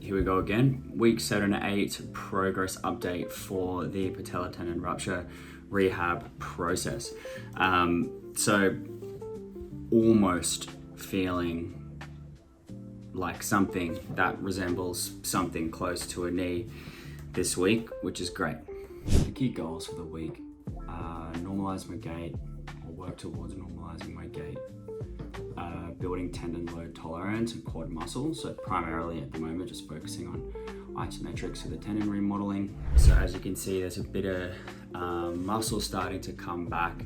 Here we go again. Week 7 to 8 progress update for the Patella Tendon Rupture rehab process. So almost feeling like something that resembles something close to a knee this week, which is great. The key goals for the week are normalize my gait, or work towards normalizing my gait, building tendon load tolerance and quad muscle. So primarily at the moment, just focusing on isometrics for the tendon remodeling. So as you can see, there's a bit of muscle starting to come back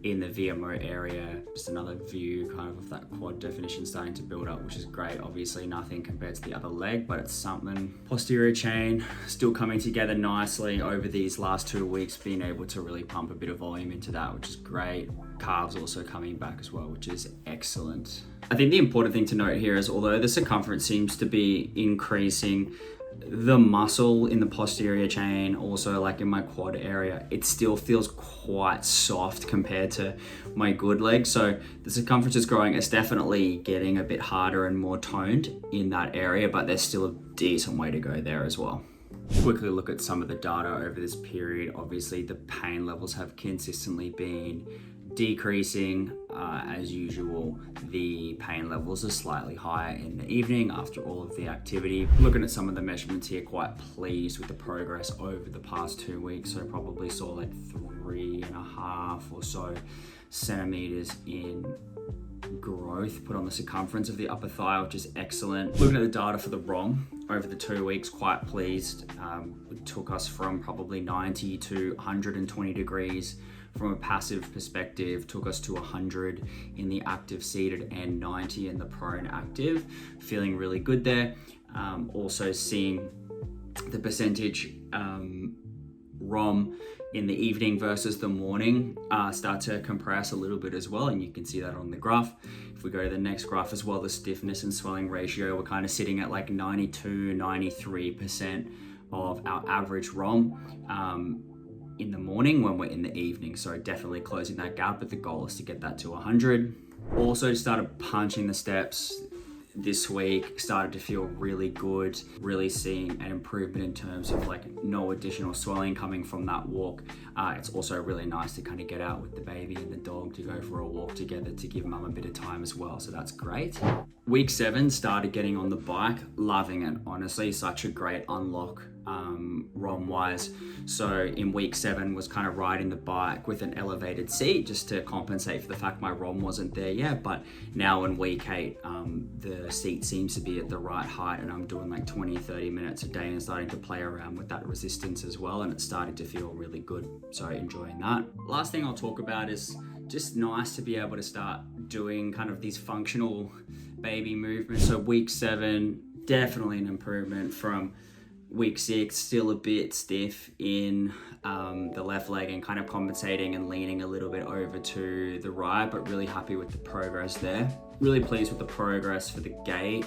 in the VMO area. Just another view kind of that quad definition starting to build up, which is great. Obviously nothing compared to the other leg, but it's something. Posterior chain still coming together nicely over these last 2 weeks, being able to really pump a bit of volume into that, which is great. Calves also coming back as well, which is excellent. I think the important thing to note here is although the circumference seems to be increasing, the muscle in the posterior chain, also like in my quad area, it still feels quite soft compared to my good leg. So the circumference is growing. It's definitely getting a bit harder and more toned in that area, but there's still a decent way to go there as well. Quickly look at some of the data over this period. Obviously the pain levels have consistently been decreasing. As usual, the pain levels are slightly higher in the evening after all of the activity. Looking at some of the measurements here, quite pleased with the progress over the past 2 weeks. So probably saw like 3.5 or so centimeters in growth put on the circumference of the upper thigh, which is excellent. Looking at the data for the ROM over the 2 weeks, quite pleased. It took us from probably 90 to 120 degrees from a passive perspective, took us to 100 in the active seated and 90 in the prone active. Feeling really good there. Also seeing the percentage ROM in the evening versus the morning start to compress a little bit as well, and you can see that on the graph. If we go to the next graph as well, the stiffness and swelling ratio, we're kind of sitting at like 92-93% of our average ROM in the morning when we're in the evening. So definitely closing that gap, but the goal is to get that to 100. Also started punching the steps this week, started to feel really good, really seeing an improvement in terms of like no additional swelling coming from that walk. It's also really nice to kind of get out with the baby and the dog to go for a walk together to give mum a bit of time as well. So that's great. Week 7, started getting on the bike, loving it. Honestly, such a great unlock ROM wise. So in week 7 was kind of riding the bike with an elevated seat just to compensate for the fact my ROM wasn't there yet. But now in week 8, the seat seems to be at the right height, and I'm doing like 20-30 minutes a day and starting to play around with that resistance as well, and it's starting to feel really good. So enjoying that. Last thing I'll talk about is just nice to be able to start doing kind of these functional baby movements. So week 7, definitely an improvement from week 6, still a bit stiff in the left leg and kind of compensating and leaning a little bit over to the right, but really happy with the progress there. Really pleased with the progress for the gait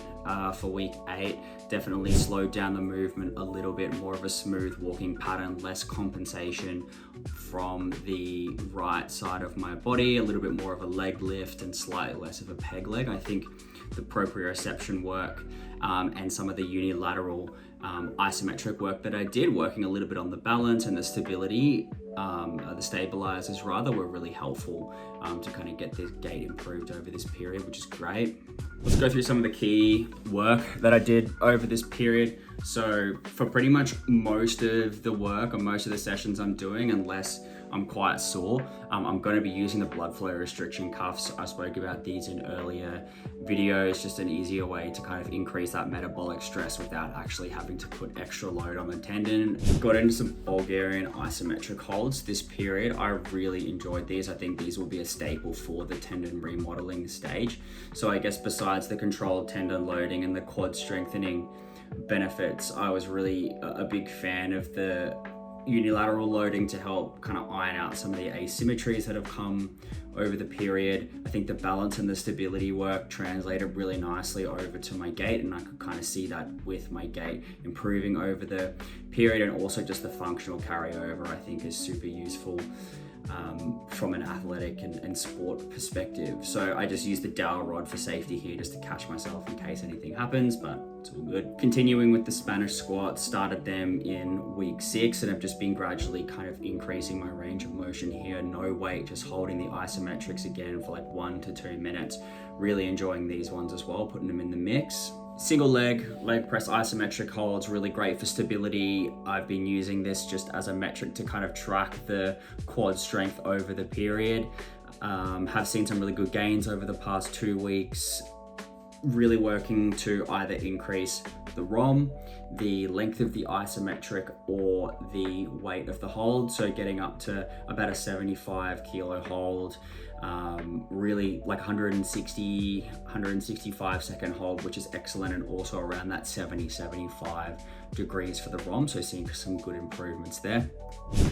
for week 8. Definitely slowed down the movement a little bit, more of a smooth walking pattern, less compensation from the right side of my body, a little bit more of a leg lift and slightly less of a peg leg. I think the proprioception work and some of the unilateral isometric work that I did, working a little bit on the balance and the stability, the stabilizers rather, were really helpful to kind of get this gait improved over this period, which is great. Let's go through some of the key work that I did over this period. So for pretty much most of the work or most of the sessions I'm doing, unless I'm quite sore, I'm going to be using the blood flow restriction cuffs. I spoke about these in earlier videos, just an easier way to kind of increase that metabolic stress without actually having to put extra load on the tendon. Got into some Bulgarian isometric holds this period. I really enjoyed these. I think these will be a staple for the tendon remodeling stage. So I guess besides the controlled tendon loading and the quad strengthening benefits, I was really a big fan of the unilateral loading to help kind of iron out some of the asymmetries that have come over the period. I think the balance and the stability work translated really nicely over to my gait, and I could kind of see that with my gait improving over the period, and also just the functional carryover I think is super useful from an athletic and sport perspective. So I just use the dowel rod for safety here just to catch myself in case anything happens, but it's all good. Continuing with the Spanish squats, started them in week 6 and have just been gradually kind of increasing my range of motion here. No weight, just holding the isometrics again for like 1 to 2 minutes. Really enjoying these ones as well, putting them in the mix. Single leg press isometric holds, really great for stability. I've been using this just as a metric to kind of track the quad strength over the period. Have seen some really good gains over the past 2 weeks. Really working to either increase the ROM, the length of the isometric, or the weight of the hold. So getting up to about a 75 kilo hold, really like 165 second hold, which is excellent, and also around that 75 degrees for the ROM, so seeing some good improvements there.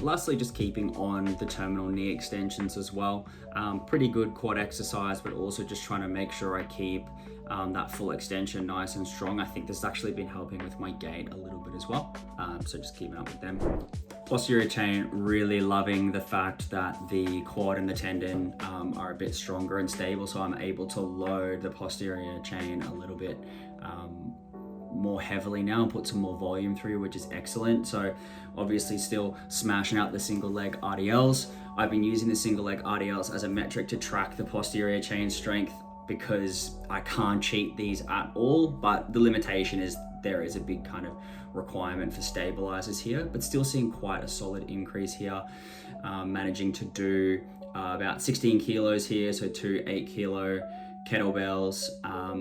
Lastly, just keeping on the terminal knee extensions as well. Pretty good quad exercise, but also just trying to make sure I keep that full extension nice and strong. I think this has actually been helping with my gait a little bit as well, so just keeping up with them. Posterior chain, really loving the fact that the quad and the tendon are a bit stronger and stable, so I'm able to load the posterior chain a little bit more heavily now and put some more volume through, which is excellent. So obviously still smashing out the single leg RDLs. I've been using the single leg RDLs as a metric to track the posterior chain strength because I can't cheat these at all, but the limitation is there is a big kind of requirement for stabilizers here, but still seeing quite a solid increase here. Managing to do about 16 kilos here, so 2 8-kilo kettlebells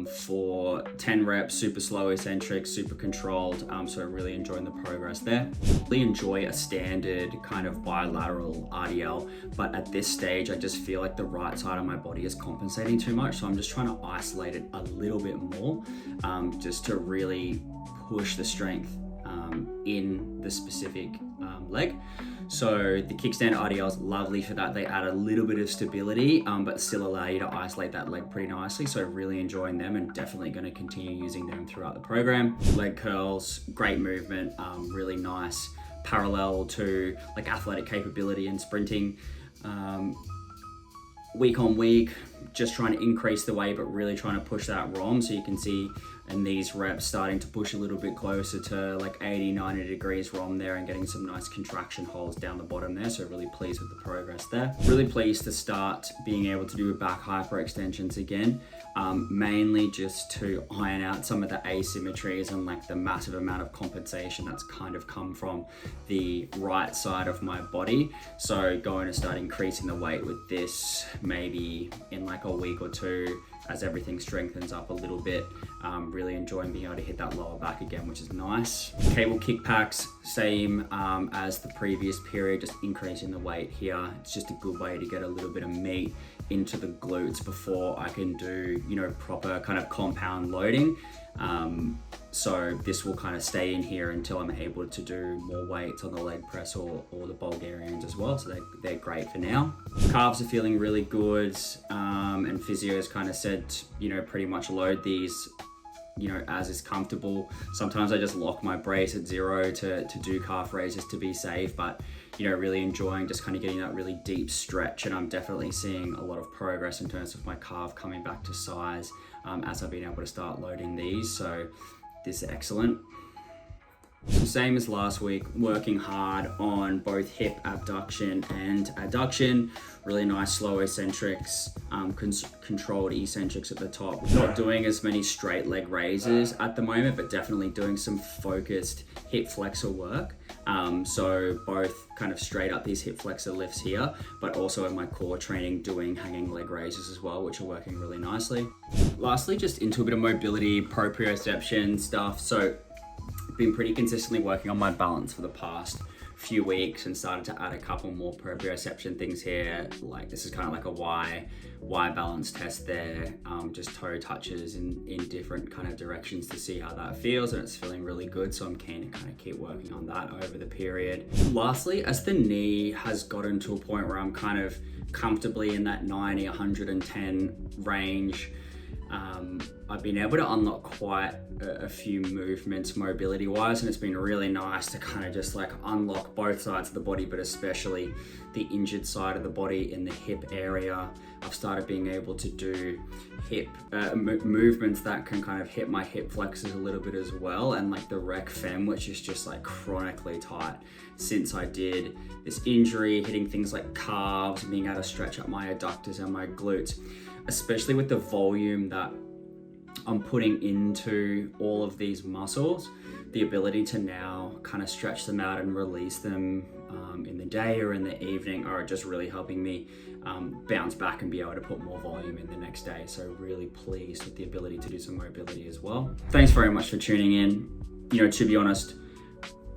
for 10 reps, super slow eccentric, super controlled, so really enjoying the progress there. Really enjoy a standard kind of bilateral RDL, but at this stage I just feel like the right side of my body is compensating too much, so I'm just trying to isolate it a little bit more, just to really push the strength in the specific leg. So the kickstand RDL is lovely for that. They add a little bit of stability, but still allow you to isolate that leg pretty nicely. So really enjoying them and definitely going to continue using them throughout the program. Leg curls, great movement, really nice, parallel to like athletic capability and sprinting. Week on week, just trying to increase the weight, but really trying to push that ROM. So you can see in these reps starting to push a little bit closer to like 80, 90 degrees ROM there and getting some nice contraction holds down the bottom there. So really pleased with the progress there. Really pleased to start being able to do back hyperextensions again, mainly just to iron out some of the asymmetries and like the massive amount of compensation that's kind of come from the right side of my body. So going to start increasing the weight with this maybe in like a week or two as everything strengthens up a little bit. Really enjoying being able to hit that lower back again, which is nice. Cable kick packs, same as the previous period, just increasing the weight here. It's just a good way to get a little bit of meat into the glutes before I can do, you know, proper kind of compound loading. So this will kind of stay in here until I'm able to do more weights on the leg press or the Bulgarians as well. So they're great for now. Calves are feeling really good, and physio's kind of said, you know, pretty much load these, you know, as is comfortable. Sometimes I just lock my brace at 0 to do calf raises to be safe, but you know, really enjoying just kind of getting that really deep stretch, and I'm definitely seeing a lot of progress in terms of my calf coming back to size as I've been able to start loading these. So this is excellent. So same as last week, working hard on both hip abduction and adduction. Really nice slow eccentrics, controlled eccentrics at the top. Not doing as many straight leg raises at the moment, but definitely doing some focused hip flexor work. So both kind of straight up these hip flexor lifts here, but also in my core training doing hanging leg raises as well, which are working really nicely. Lastly, just into a bit of mobility, proprioception stuff. So been pretty consistently working on my balance for the past few weeks and started to add a couple more proprioception things here. Like this is kind of like a Y balance test there, just toe touches in different kind of directions to see how that feels, and it's feeling really good, so I'm keen to kind of keep working on that over the period. Lastly, as the knee has gotten to a point where I'm kind of comfortably in that 90, 110 range, I've been able to unlock quite a few movements mobility wise, and it's been really nice to kind of just like unlock both sides of the body, but especially the injured side of the body in the hip area. I've started being able to do hip movements that can kind of hit my hip flexors a little bit as well, and like the rec fem, which is just like chronically tight since I did this injury, hitting things like calves, being able to stretch up my adductors and my glutes, especially with the volume that I'm putting into all of these muscles. The ability to now kind of stretch them out and release them in the day or in the evening are just really helping me bounce back and be able to put more volume in the next day. So really pleased with the ability to do some mobility as well. Thanks very much for tuning in. You know, to be honest,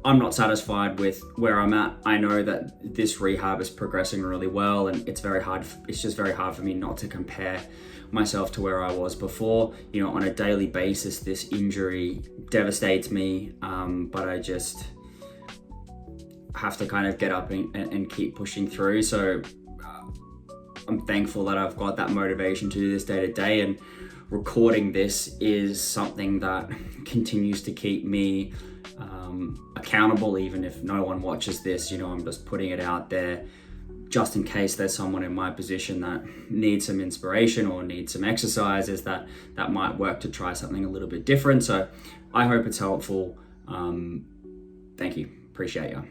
I'm not satisfied with where I'm at. I know that this rehab is progressing really well, and it's just very hard for me not to compare myself to where I was before. You know, on a daily basis, this injury devastates me, but I just have to kind of get up and keep pushing through. So I'm thankful that I've got that motivation to do this day to day, and recording this is something that continues to keep me accountable, even if no one watches this. You know, I'm just putting it out there just in case there's someone in my position that needs some inspiration or needs some exercises that might work to try something a little bit different. So I hope it's helpful. Thank you. Appreciate you.